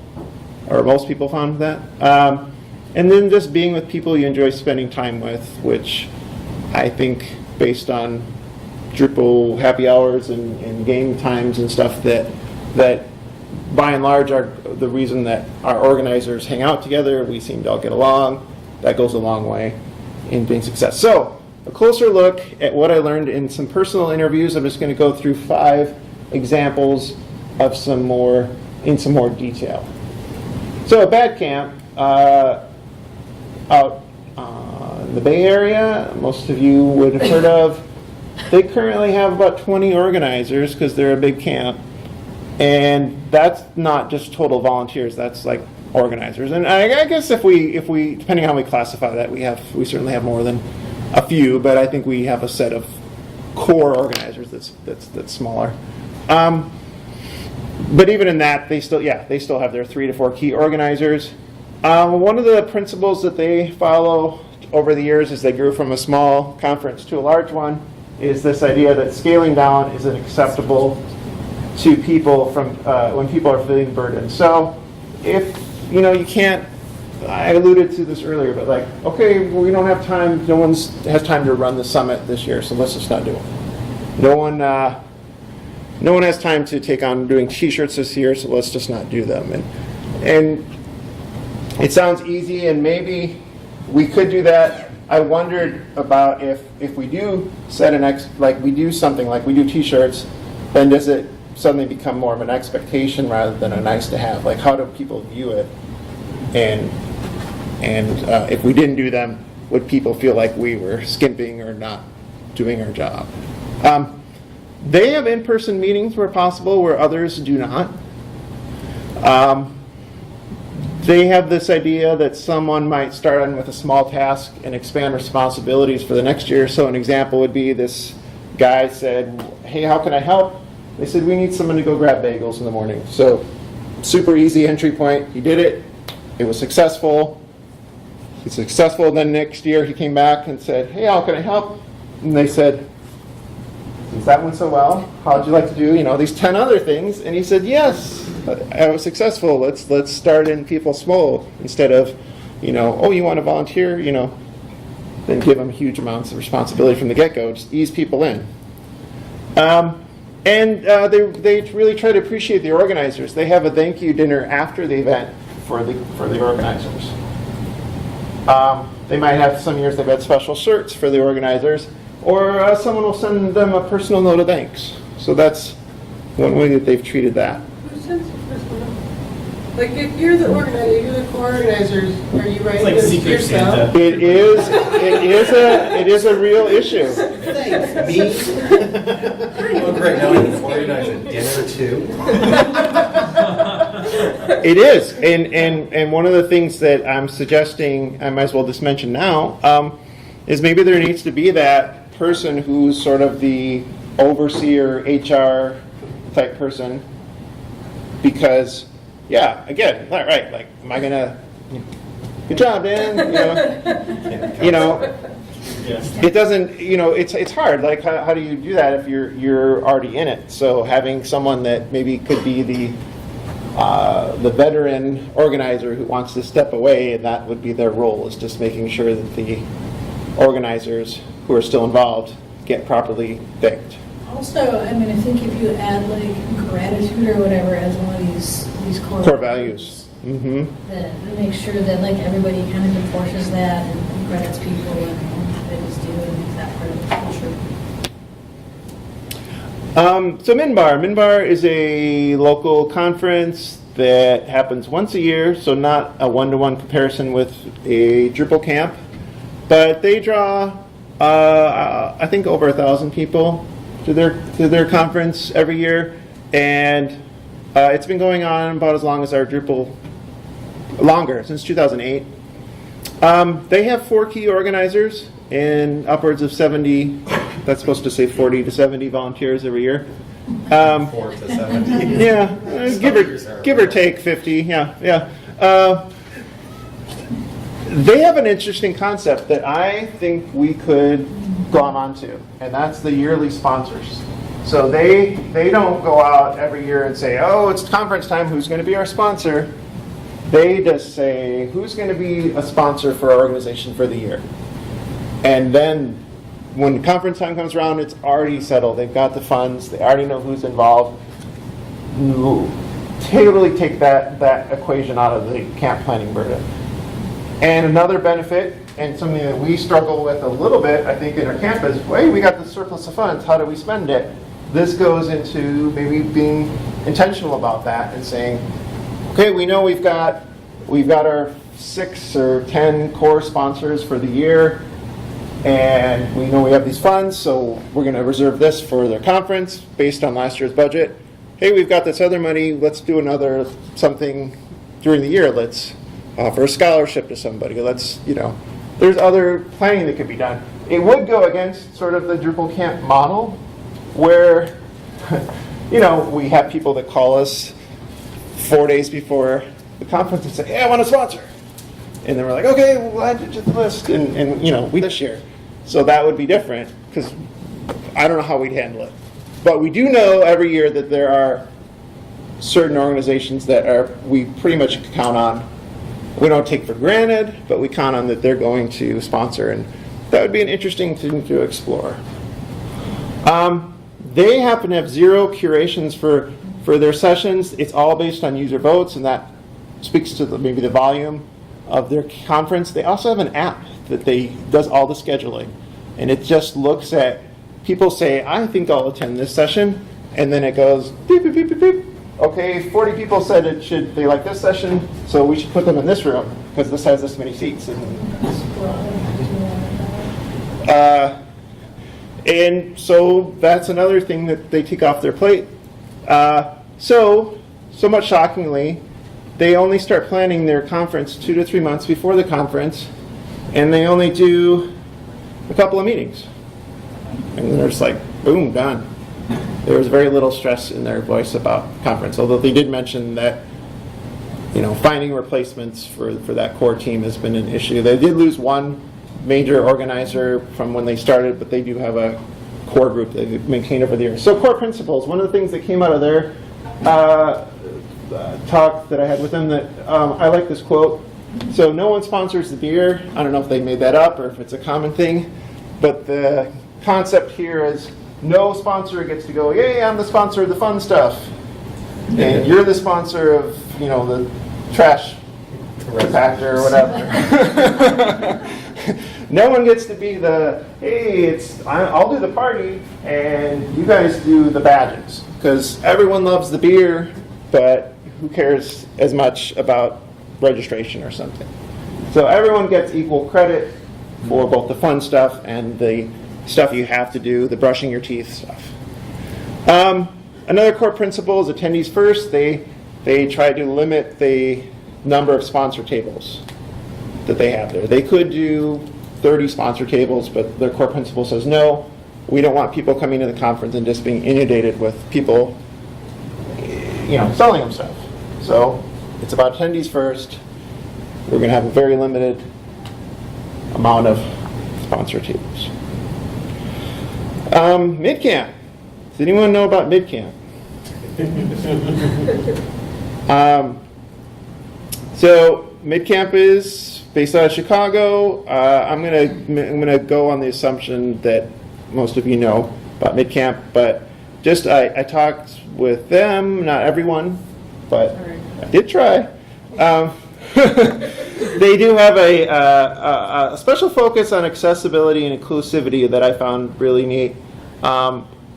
or most people found that. And then just being with people you enjoy spending time with, which I think, based on Drupal happy hours and game times and stuff, that by and large are the reason that our organizers hang out together. We seem to all get along. That goes a long way in being success. So, a closer look at what I learned in some personal interviews. I'm just going to go through 5 examples of some more detail. So at MIDCAMP, out in the Bay Area, most of you would have heard of, they currently have about 20 organizers because they're a big camp. And that's not just total volunteers, that's like organizers. And I guess if we depending on how we classify that, we certainly have more than a few, but I think we have a set of core organizers that's smaller. But even in that, they still have their 3 to 4 key organizers. One of the principles that they follow over the years, as they grew from a small conference to a large one, is this idea that scaling down is acceptable to people from when people are feeling burdened. So if you can't, I alluded to this earlier, but like, okay, well, we don't have time, no one has time to run the summit this year, so let's just not do it. No one has time to take on doing t-shirts this year, so let's just not do them. And it sounds easy, and maybe we could do that. I wondered about if we do set we do something like we do t-shirts, then does it suddenly become more of an expectation rather than a nice to have? Like, how do people view it? And if we didn't do them, would people feel like we were skimping or not doing our job? They have in-person meetings where possible, where others do not. They have this idea that someone might start on with a small task and expand responsibilities for the next year. So an example would be this guy said, hey, how can I help? They said, we need someone to go grab bagels in the morning. So super easy entry point. He did it. It was successful. He's successful. Then next year he came back and said, hey, how can I help? And they said, since that went so well, how'd you like to do, these 10 other things? And he said, yes, I was successful. Let's start in people small instead of, oh, you want to volunteer, then give them huge amounts of responsibility from the get-go. Just ease people in. And they really try to appreciate the organizers. They have a thank you dinner after the event for the organizers. They might have, some years they've had special shirts for the organizers, or someone will send them a personal note of thanks. So that's one way that they've treated that. Who sends the personal note? Like, if you're the organizer, you're the co-organizers, are you writing It's like this Secret yourself? Santa. It is a real issue. Thanks, me. Look, right now, you organize a dinner too. It is, and one of the things that I'm suggesting, I might as well just mention now, is maybe there needs to be that person who's sort of the overseer HR type person, because, yeah, again, right, like, am I gonna, good job, Dan, you know, it doesn't, it's hard. Like, how do you do that if you're already in it? So having someone that maybe could be the veteran organizer who wants to step away, and that would be their role, is just making sure that the organizers who are still involved get properly thanked. Also, I mean, I think if you add like gratitude or whatever as one of these core values. Mm-hmm. That make sure that like everybody kind of enforces that and credits people and that is due and makes that part of the culture. So MIDCAMP is a local conference that happens once a year, so not a one-to-one comparison with a DrupalCamp, but they draw, I think, over 1,000 people to their conference every year, and it's been going on about as long as our Drupal, longer, since 2008. They have 4 key organizers and upwards of 70, that's supposed to say 40 to 70 volunteers every year. 4 to 7. Yeah, give or take 50, yeah. They have an interesting concept that I think we could glom onto, and that's the yearly sponsors. So they don't go out every year and say, oh, it's conference time, who's going to be our sponsor? They just say, who's going to be a sponsor for our organization for the year? And then when conference time comes around, it's already settled. They've got the funds. They already know who's involved. Totally take that equation out of the camp planning burden. And another benefit, and something that we struggle with a little bit, I think, in our camp is, hey, we got the surplus of funds. How do we spend it? This goes into maybe being intentional about that and saying, okay, we know we've got our 6 or 10 core sponsors for the year, and we know we have these funds, so we're going to reserve this for their conference based on last year's budget. Hey, we've got this other money, let's do another something during the year. Let's offer a scholarship to somebody. There's other planning that could be done. It would go against sort of the DrupalCamp model, where, we have people that call us 4 days before the conference and say, hey, I want a sponsor. And then we're like, okay, we'll add you to the list. And we this year. So that would be different, because I don't know how we'd handle it. But we do know every year that there are certain organizations that we pretty much count on. We don't take for granted, but we count on that they're going to sponsor. And that would be an interesting thing to explore. They happen to have 0 curations for their sessions. It's all based on user votes, and that speaks to maybe the volume of their conference. They also have an app that does all the scheduling, and it just looks at, people say, I think I'll attend this session, and then it goes beep, beep, beep, beep, beep. Okay, 40 people said they like this session, so we should put them in this room because this has this many seats. And so that's another thing that they take off their plate. So much shockingly, they only start planning their conference 2 to 3 months before the conference, and they only do a couple of meetings. And they're just like, boom, done. There was very little stress in their voice about conference, although they did mention that finding replacements for that core team has been an issue. They did lose one major organizer from when they started, but they do have a core group that they've maintained over the years. So core principles, one of the things that came out of their talk that I had with them, that I like this quote. So no one sponsors the beer. I don't know if they made that up or if it's a common thing, but the concept here is no sponsor gets to go, yay, I'm the sponsor of the fun stuff. And you're the sponsor of, the trash compactor or whatever. No one gets to be the, hey, I'll do the party and you guys do the badges. Because everyone loves the beer, but who cares as much about registration or something? So everyone gets equal credit for both the fun stuff and the stuff you have to do, the brushing your teeth stuff. Another core principle is attendees first. They try to limit the number of sponsor tables that they have there. They could do 30 sponsor tables, but their core principle says no. we don't want people coming to the conference and just being inundated with people, selling them stuff. So it's about attendees first. We're going to have a very limited amount of sponsor tables. MIDCAMP. Does anyone know about MIDCAMP? So MIDCAMP is based out of Chicago. I'm gonna go on the assumption that most of you know about MIDCAMP, but just I talked with them, not everyone, but I did try. They do have a special focus on accessibility and inclusivity that I found really neat,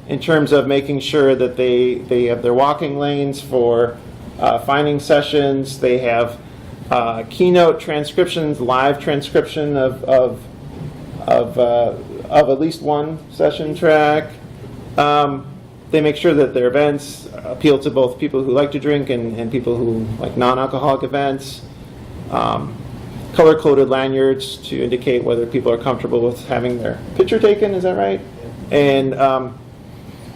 in terms of making sure that they have their walking lanes for finding sessions. They have keynote transcriptions, live transcription of at least one session track. They make sure that their events appeal to both people who like to drink and people who like non-alcoholic events. Color-coded lanyards to indicate whether people are comfortable with having their picture taken, is that right? And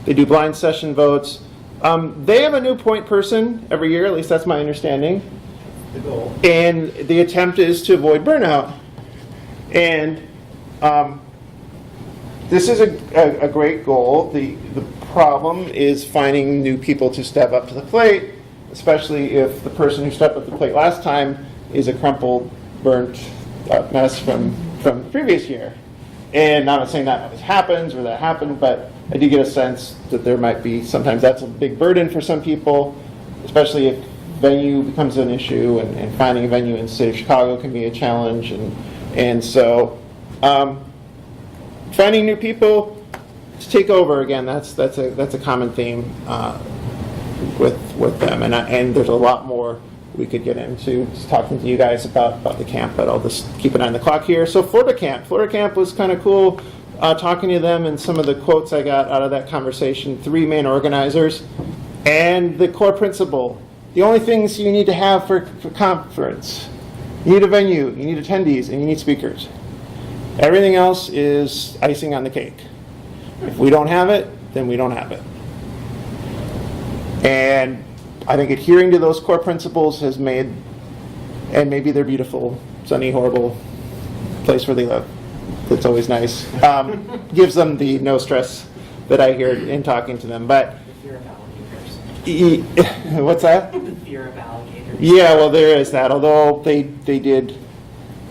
they do blind session votes. They have a new point person every year, at least that's my understanding. The goal. And the attempt is to avoid burnout. And this is a great goal. The problem is finding new people to step up to the plate, especially if the person who stepped up to the plate last time is a crumpled, burnt mess from the previous year. And I'm not saying that always happens or that happened, but I do get a sense that there might be, sometimes that's a big burden for some people, especially if venue becomes an issue, and finding a venue in the city of Chicago can be a challenge. And so finding new people to take over, again, that's a common theme with them. And there's a lot more we could get into talking to you guys about the camp, but I'll just keep an eye on the clock here. So Florida Camp was kind of cool, talking to them, and some of the quotes I got out of that conversation. 3 main organizers, and the core principle. The only things you need to have for conference: you need a venue, you need attendees, and you need speakers. Everything else is icing on the cake. If we don't have it, then we don't have it. And I think adhering to those core principles has made, and maybe they're beautiful, sunny, horrible place where they live. That's always nice. Gives them the no stress that I hear in talking to them. But The fear of alligators. what's that? The fear of alligators. Yeah, well, there is that. Although they did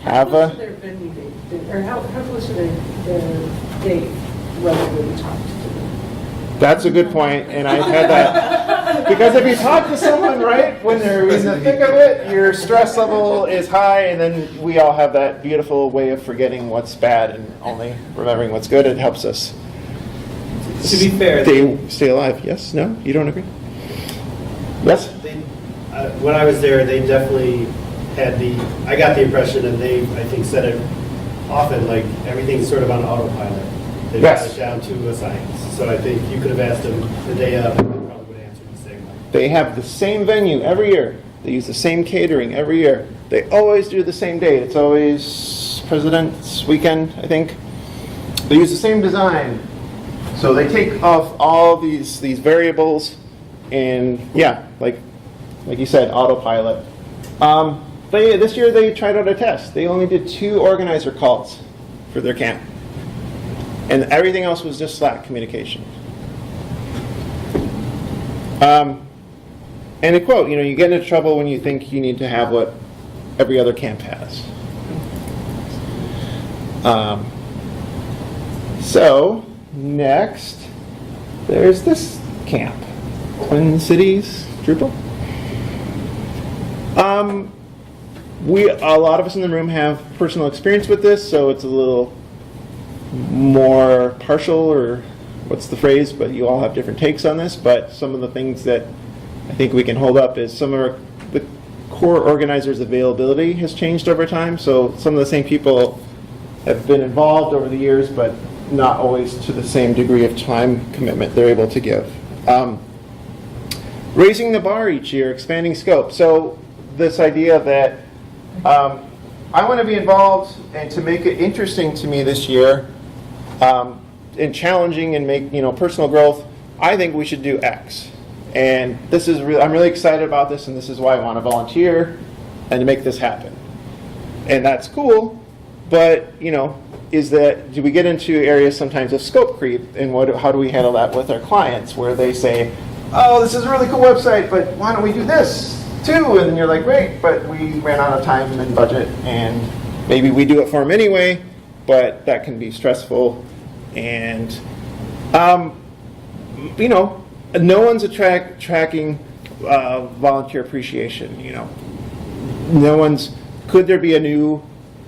have How close to a. their venue date, or how close to their date when we talked to them? That's a good point, and I've had that. Because if you talk to someone, right, when they're in the thick of it, your stress level is high, and then we all have that beautiful way of forgetting what's bad and only remembering what's good. It helps us To be fair, stay alive. Yes? No? You don't agree? Yes? when I was there, they definitely had I got the impression, and they, I think, said it often, like everything's sort of on autopilot. They got Yes. it down to a science. So I think you could have asked them the day of, and they probably would have answered the same way. They have the same venue every year. They use the same catering every year. They always do the same date. It's always President's Weekend, I think. They use the same design. So they take off all these variables, and yeah, like you said, autopilot. This year they tried out a test. They only did 2 organizer calls for their camp, and everything else was just Slack communication. And a quote, you get into trouble when you think you need to have what every other camp has. So, next, there's this camp, Twin Cities Drupal. A lot of us in the room have personal experience with this, so it's a little more partial, or what's the phrase, but you all have different takes on this. But some of the things that I think we can hold up is the core organizers' availability has changed over time. So some of the same people have been involved over the years, but not always to the same degree of time commitment they're able to give. Raising the bar each year, expanding scope. So this idea that I want to be involved, and to make it interesting to me this year, and challenging and make, personal growth, I think we should do X. And this is I'm really excited about this, and this is why I want to volunteer and to make this happen. And that's cool, but, do we get into areas sometimes of scope creep, and how do we handle that with our clients, where they say, oh, this is a really cool website, but why don't we do this too? And you're like, great, but we ran out of time and budget, and maybe we do it for them anyway, but that can be stressful. And, no one's tracking volunteer appreciation, No one's, could there be a new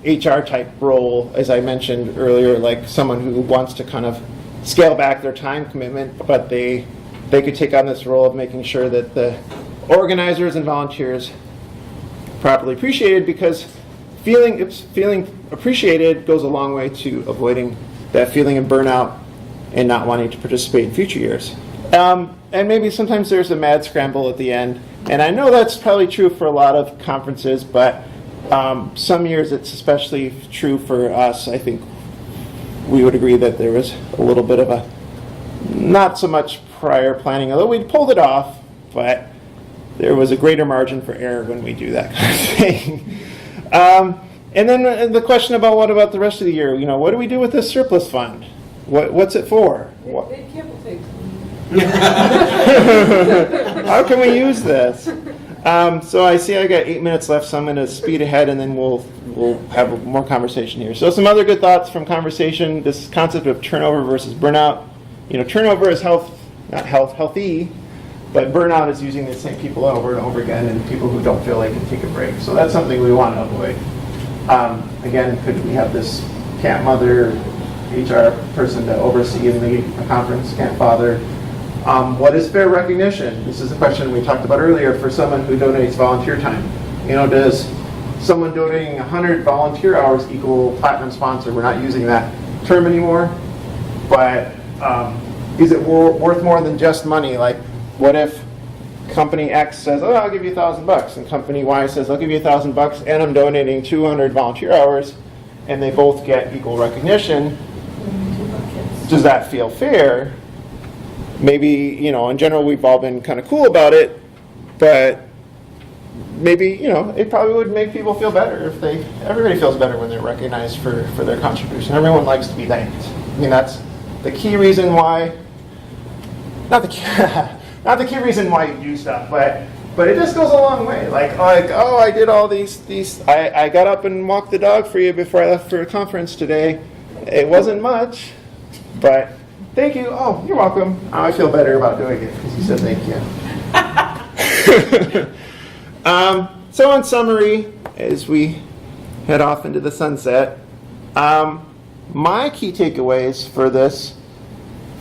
HR type role, as I mentioned earlier, like someone who wants to kind of scale back their time commitment, but they could take on this role of making sure that the organizers and volunteers properly appreciated, because feeling appreciated goes a long way to avoiding that feeling of burnout and not wanting to participate in future years. And maybe sometimes there's a mad scramble at the end, and I know that's probably true for a lot of conferences, but some years it's especially true for us. I think we would agree that there was a little bit of a, not so much prior planning, although we pulled it off, but there was a greater margin for error when we do that kind of thing. And then the question about what about the rest of the year? What do we do with this surplus fund? What's it for? MIDCAMP will take How can we use this? So I see I got 8 minutes left, so I'm going to speed ahead, and then we'll have more conversation here. So some other good thoughts from conversation: this concept of turnover versus burnout. Turnover is healthy, but burnout is using the same people over and over again, and people who don't feel they can take a break. So that's something we want to avoid. Again, could we have this camp mother, HR person to oversee and lead a conference, camp father? What is fair recognition? This is a question we talked about earlier for someone who donates volunteer time. Does someone donating 100 volunteer hours equal platinum sponsor? We're not using that term anymore, but is it worth more than just money? Like, what if company X says, oh, I'll give you $1,000, and company Y says, I'll give you $1,000, and I'm donating 200 volunteer hours, and they both get equal recognition? Does that feel fair? Maybe, in general, we've all been kind of cool about it, but maybe, it probably would make people feel better if everybody feels better when they're recognized for their contribution. Everyone likes to be thanked. That's the key reason why, not the key reason why you do stuff, but it just goes a long way. Like, oh, I did all these, I got up and walked the dog for you before I left for a conference today. It wasn't much, but thank you. Oh, you're welcome. I feel better about doing it because you said thank you. So in summary, as we head off into the sunset, my key takeaways for this,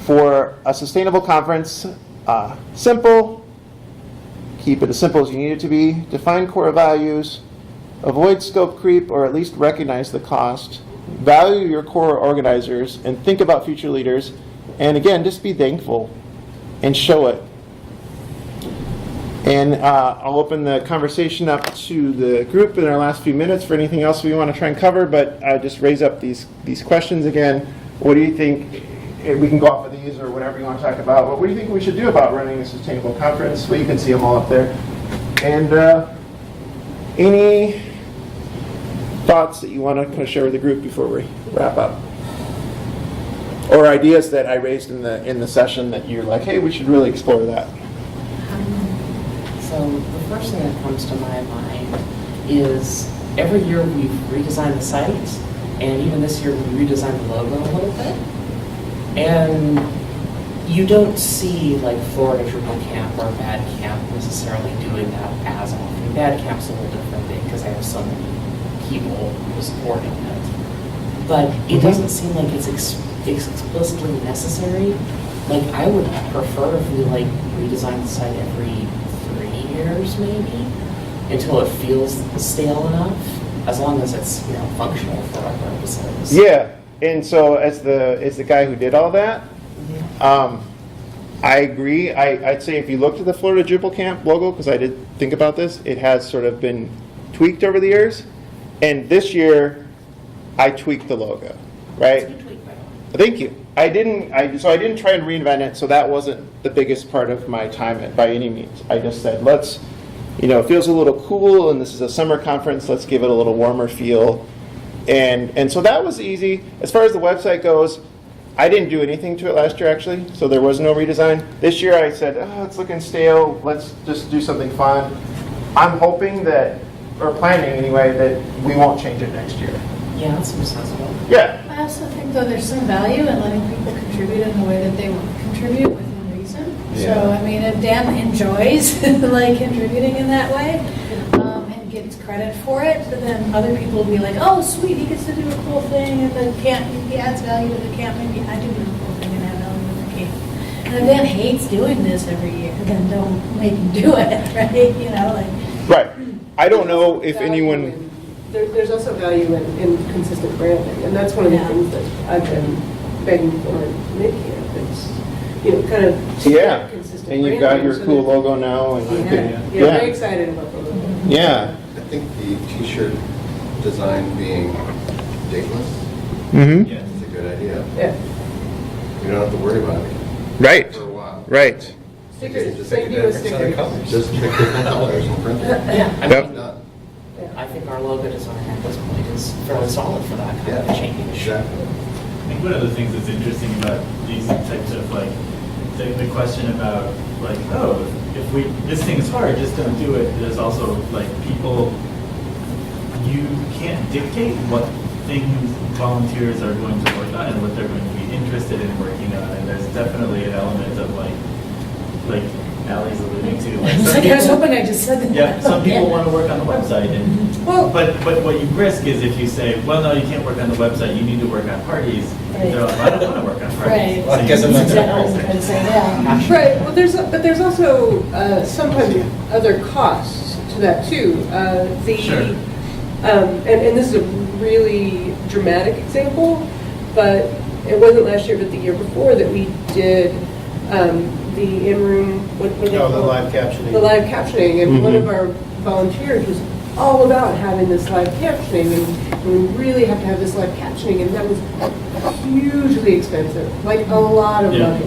for a sustainable conference: simple, keep it as simple as you need it to be, define core values, avoid scope creep or at least recognize the cost, value your core organizers, and think about future leaders. And again, just be thankful and show it. And I'll open the conversation up to the group in our last few minutes for anything else we want to try and cover, but I'll just raise up these questions again. What do you think? We can go off of these or whatever you want to talk about. What do you think we should do about running a sustainable conference? Well, you can see them all up there. And any thoughts that you want to kind of share with the group before we wrap up? Or ideas that I raised in the session that you're like, hey, we should really explore that. So the first thing that comes to my mind is every year we've redesigned the site, and even this year we redesigned the logo a little bit. And you don't see like Florida DrupalCamp or MIDCAMP necessarily doing that as often. MIDCAMP's a little different thing because I have so many people supporting it. But it doesn't seem like it's explicitly necessary. Like, I would prefer if we like redesign the site every 3 years maybe until it feels stale enough, as long as it's functional for our purposes. Yeah, and so as the guy who did all that, I agree. I'd say if you looked at the Florida DrupalCamp logo, because I did think about this, it has sort of been tweaked over the years, and this year I tweaked the logo, right? It's a good tweak, by the way. Thank you. I didn't try and reinvent it, so that wasn't the biggest part of my time by any means. I just said, let's, it feels a little cool, and this is a summer conference, let's give it a little warmer feel. And so that was easy. As far as the website goes, I didn't do anything to it last year, actually, so there was no redesign. This year I said, it's looking stale, let's just do something fun. I'm hoping that, or planning anyway, that we won't change it next year. Yeah, that seems sensible. Yeah. I also think, though, there's some value in letting people contribute in the way that they want to contribute within reason. Yeah. So, I mean, if Dan enjoys like contributing in that way and gets credit for it, then other people will be like, oh, sweet, he gets to do a cool thing, and the camp, he adds value to the camp, maybe I do do a cool thing and add value to the camp. And if Dan hates doing this every year, then don't make him do it, right? Right. I don't know if Value anyone... in- There's also value in consistent branding, and that's one of the Yeah. things that I've been begging for in MIDCAMP. It's, kind of keep Yeah, that consistent and you've got branding your so cool that- logo now, and you Yeah, can... very excited about the logo. Yeah. I think the t-shirt design being dateless Mm-hmm. Yes. is a good idea. Yeah. You don't have to worry about it Right. for a while. Right. Stickers, Just same pick a deal with different set of stickers. colors. Just pick different colors and print it. Yeah, I Yep. mean, Done. I think our logo design at this point is fairly solid for that kind of Yeah, change. exactly. I think one of the things that's interesting about these types of the question about if this thing's hard, just don't do it. There's also people, you can't dictate what things volunteers are going to work on and what they're going to be interested in working on. And there's definitely an element of like Allie's alluding to. I was hoping I just said that. Yeah, some people want to work on the website, and but what you risk is if you say, well, no, you can't work on the website. You need to work on parties. Right. They're like, I don't want to work on parties. Right. So Well, I guess I'm not Exactly gonna what I was trying to say, yeah. Right, well, but there's also sometimes other costs to that too. Sure. And this is a really dramatic example, but it wasn't last year, but the year before that we did the in-room, what do they No, call the it? live captioning. The live captioning, and one Mhm. of our volunteers was all about having this live captioning, and we really have to have this live captioning, and that was hugely expensive, like a lot of Yeah.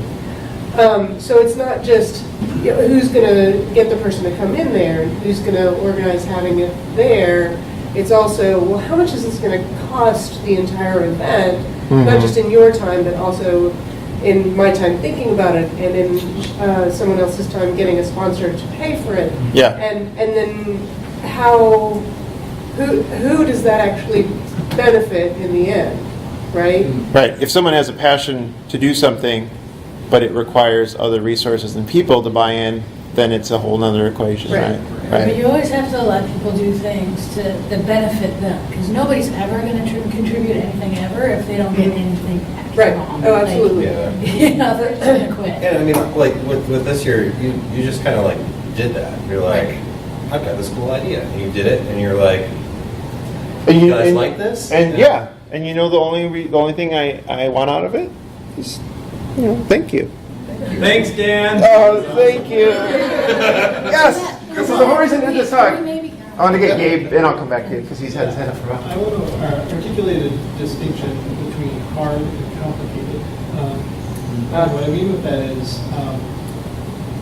money. So it's not just who's going to get the person to come in there, and who's going to organize having it there. It's also, well, how much is this going to cost the entire event, not just in your time, but also in my time thinking about it, and in someone else's time getting a sponsor to pay for it. Yeah. And then who does that actually benefit in the end, right? Right. If someone has a passion to do something, but it requires other resources and people to buy in, then it's a whole nother equation, Right. right? But Right. you always have to let people do things that benefit them, because nobody's ever going to contribute anything ever if they don't get anything back. Right. Oh, Like, absolutely. Yeah. They're going to quit. And I mean, with this year, you just kind of did that. You're like, I've got this cool idea. And you did it, and you're like, And you guys like this? And and the only thing I want out of it is, thank you. Thanks, Dan. Oh, thank you. Yes, this is the whole reason to this talk. I want to get Gabe, and I'll come back to you because he's had his hand up for a while. I want to articulate a distinction between hard and complicated. What I mean with that is,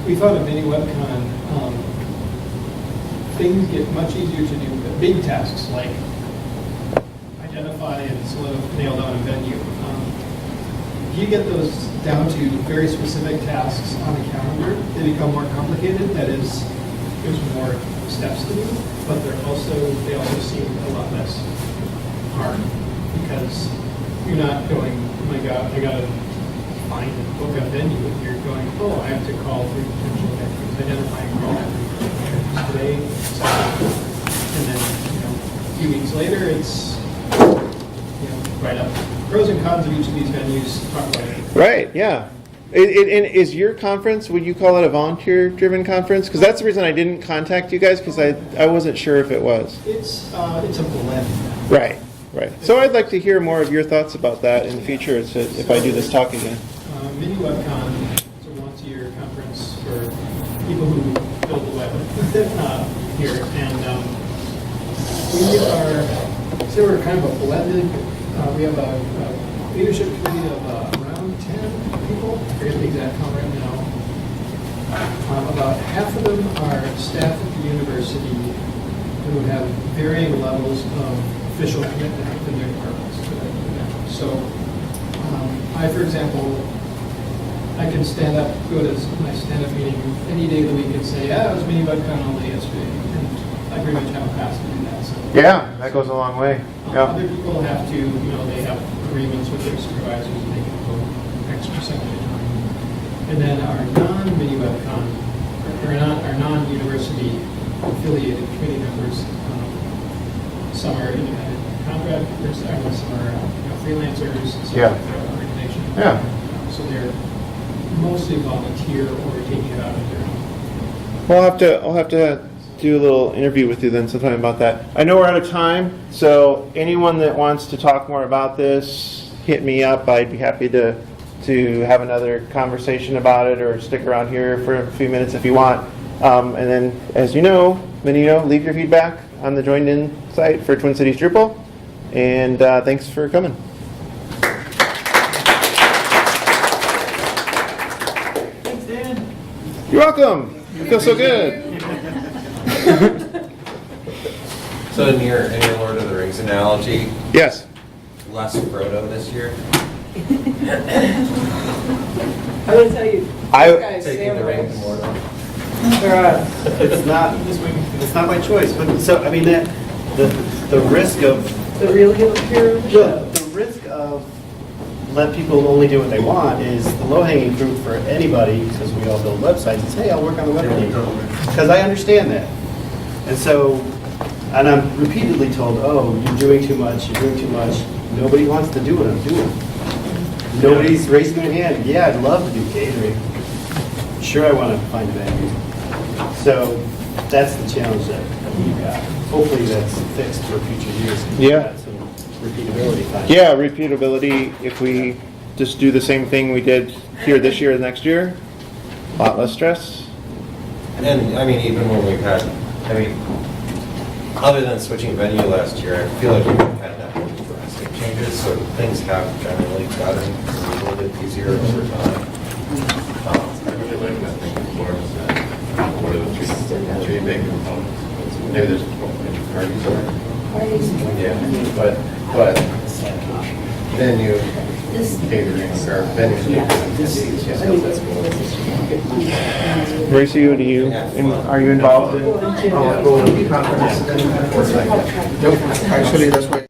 we thought at mini WebCon, things get much easier to do. The big tasks like identify and sort of nail down a venue. If you get those down to very specific tasks on a calendar, they become more complicated. That is, there's more steps to do, but they also seem a lot less hard because you're not going, oh my God, I gotta find and book a venue. You're going, oh, I have to call for potential venues, identify and call for venues today, and then a few weeks later, it's write up pros and cons of each of these venues, talk about it. Right, yeah. And is your conference, would you call it a volunteer-driven conference? Because that's the reason I didn't contact you guys, because I wasn't sure if it was. It's a blend. Right. So I'd like to hear more of your thoughts about that in the future if I do this talk again. Mini WebCon is a once-a-year conference for people who build the web here, and we're kind of a blended. We have a leadership committee of around people, I forget the exact count right now. About half of them are staff at the university who have varying levels of official commitment within their departments to that. So I, for example, I can stand up, go to my stand-up meeting any day of the week and say, yeah, it was me, WebCon only yesterday. And I pretty much have a pass to do that. So, Yeah, that goes a long way. Yeah. Other people have to, they have agreements with their supervisors and they can go X percent of the time. And then our non-mini WebCon, or our non-university affiliated committee members, some are independent contractors, some are freelancers, some Yeah. are organization. Yeah. So they're mostly volunteer or taking it out of their own. Well, I'll have to do a little interview with you then sometime about that. I know we're out of time, so anyone that wants to talk more about this, hit me up. I'd be happy to have another conversation about it, or stick around here for a few minutes if you want. And then, as you know, leave your feedback on the joined in site for Twin Cities Drupal. And thanks for coming. Thanks, Dan. You're welcome. I feel so good. So in your Lord of the Rings analogy, Yes. less Frodo this year, I will tell you, I- these guys, taking the ring to Mordor. It's not my choice, but so, I mean, the risk of, the real hero. the risk of let people only do what they want is the low-hanging fruit for anybody, because we all build websites, is, hey, I'll work on the web page. Because I understand that. And so, and I'm repeatedly told, oh, you're doing too much, Nobody wants to do what I'm doing. Nobody's raising their hand, yeah, I'd love to do catering. Sure, I want to find venues. So that's the challenge that we've got. Hopefully that's fixed for future years. Yeah. Got some repeatability. Yeah, repeatability, if we just do the same thing we did here this year and next year, a lot less stress. And I mean, even when we've had, other than switching venue last year, I feel like we've had that many drastic changes, so things have generally gotten a little bit easier over time. I really like that thing before, was that what are the three big components? Maybe there's parties or, yeah, but venue, catering, or venue, Racy, are you involved in? Actually, that's why.